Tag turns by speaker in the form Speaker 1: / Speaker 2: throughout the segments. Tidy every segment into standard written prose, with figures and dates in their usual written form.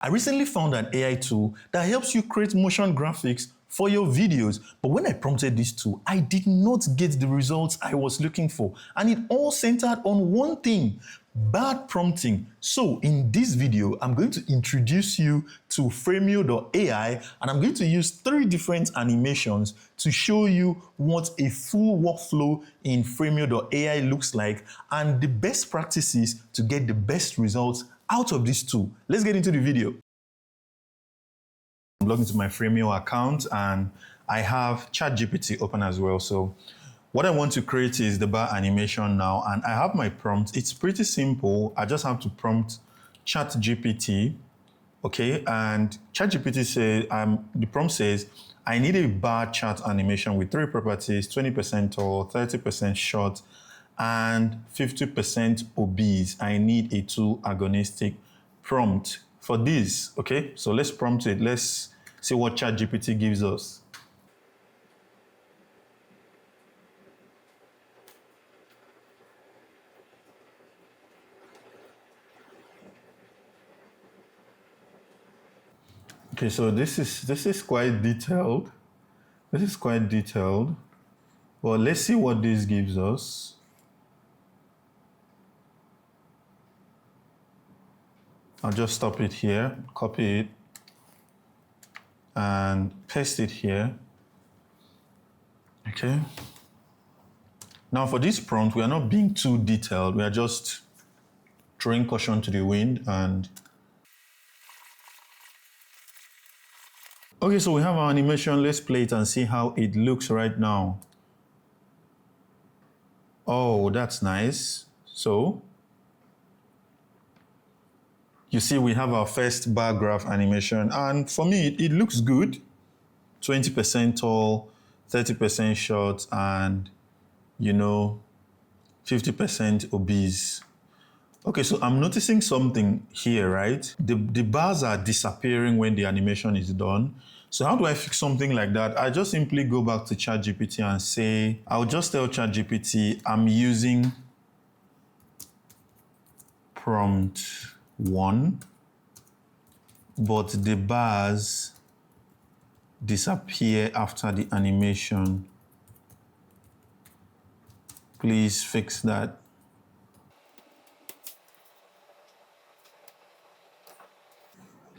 Speaker 1: I recently found an AI tool that helps you create motion graphics for your videos, but when I prompted this tool, I did not get the results I was looking for, and it all centered on one thing: bad prompting. So in this video, I'm going to introduce you to Framio.ai, and I'm going to use 3 different animations to show you what a full workflow in Framio.ai looks like and the best practices to get the best results out of this tool. Let's get into the video. I'm logged into my Framio account and I have ChatGPT open as well. So what I want to create is the bar animation now, and I have my prompt. It's pretty simple. I just have to prompt ChatGPT, okay? And ChatGPT says, the prompt says, I need a bar chart animation with 3 properties: 20% tall, 30% short, and 50% obese. I need a tool agonistic prompt for this, okay? So let's prompt it. Let's see what ChatGPT gives us. Okay, so this is quite detailed. This is quite detailed. Well, let's see what this gives us. I'll just stop it here, copy it, and paste it here. Okay. Now for this prompt, we are not being too detailed. We are just throwing caution to the wind. And okay, so we have our animation. Let's play it and see how it looks right now. Oh, that's nice. So you see, we have our first bar graph animation, and for me, it looks good. 20% tall, 30% short, and 50% obese. Okay, so I'm noticing something here, right? The bars are disappearing when the animation is done. So how do I fix something like that? I just simply go back to ChatGPT and say, I'll just tell ChatGPT I'm using prompt 1, but the bars disappear after the animation. Please fix that.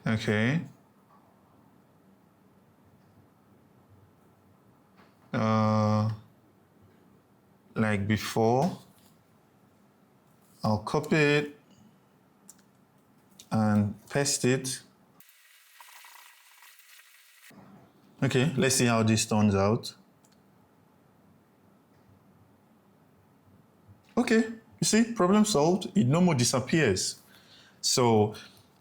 Speaker 1: Okay. Like before, I'll copy it and paste it. Okay, let's see how this turns out. Okay, you see, problem solved. It no more disappears. So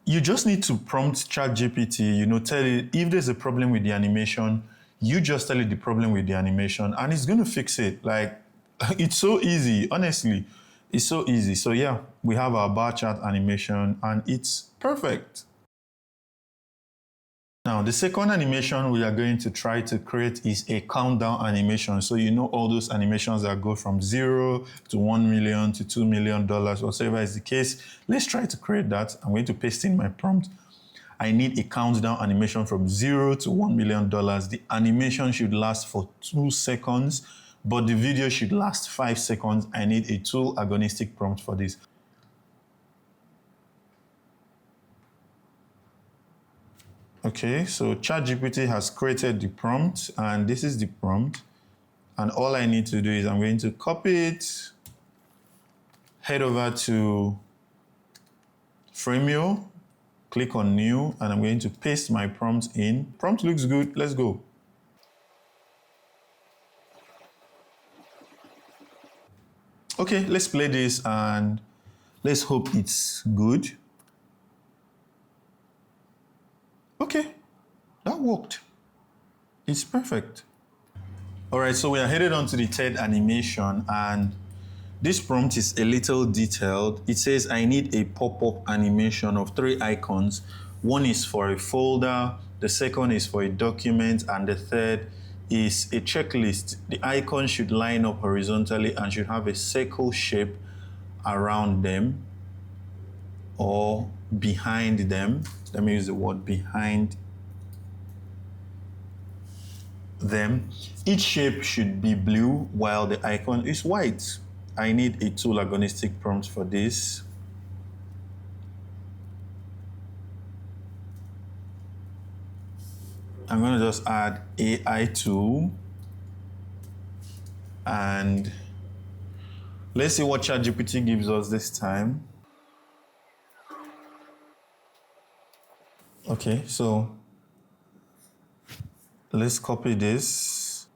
Speaker 1: you just need to prompt ChatGPT, tell it if there's a problem with the animation, you just tell it the problem with the animation and it's going to fix it. Like, it's so easy, honestly. It's so easy. So yeah, we have our bar chart animation and it's perfect. Now, the second animation we are going to try to create is a countdown animation. So all those animations that go from 0 to 1 million to $2 million, whatever is the case. Let's try to create that. I'm going to paste in my prompt. I need a countdown animation from 0 to $1 million. The animation should last for 2 seconds, but the video should last 5 seconds. I need a tool agonistic prompt for this. Okay, so ChatGPT has created the prompt, and this is the prompt. And all I need to do is I'm going to copy it, head over to Framio, click on new, and I'm going to paste my prompt in. Prompt looks good, let's go. Okay, let's play this and let's hope it's good. Okay, that worked. It's perfect. All right, so we are headed on to the third animation, and this prompt is a little detailed. It says I need a pop-up animation of 3 icons. One is for a folder, the second is for a document, and the third is a checklist. The icons should line up horizontally and should have a circle shape around them or behind them. Let me use the word behind them. Each shape should be blue while the icon is white. I need a tool agonistic prompt for this. I'm going to just add AI tool and let's see what ChatGPT gives us this time. Okay, so let's copy this.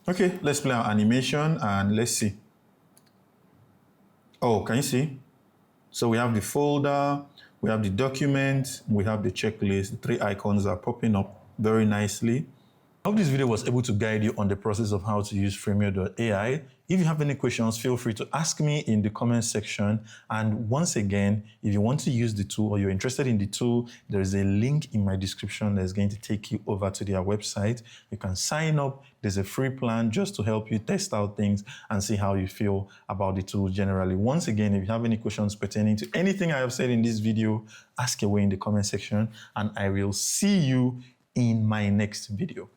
Speaker 1: Okay, let's play our animation and let's see. Oh, can you see? So we have the folder, we have the document, we have the checklist. The three icons are popping up very nicely. I hope this video was able to guide you on the process of how to use Framio.ai. If you have any questions, feel free to ask me in the comment section. And once again, if you want to use the tool or you're interested in the tool, there is a link in my description that's going to take you over to their website. You can sign up. There's a free plan just to help you test out things and see how you feel about the tool generally. Once again, if you have any questions pertaining to anything I have said in this video, ask away in the comment section and I will see you in my next video.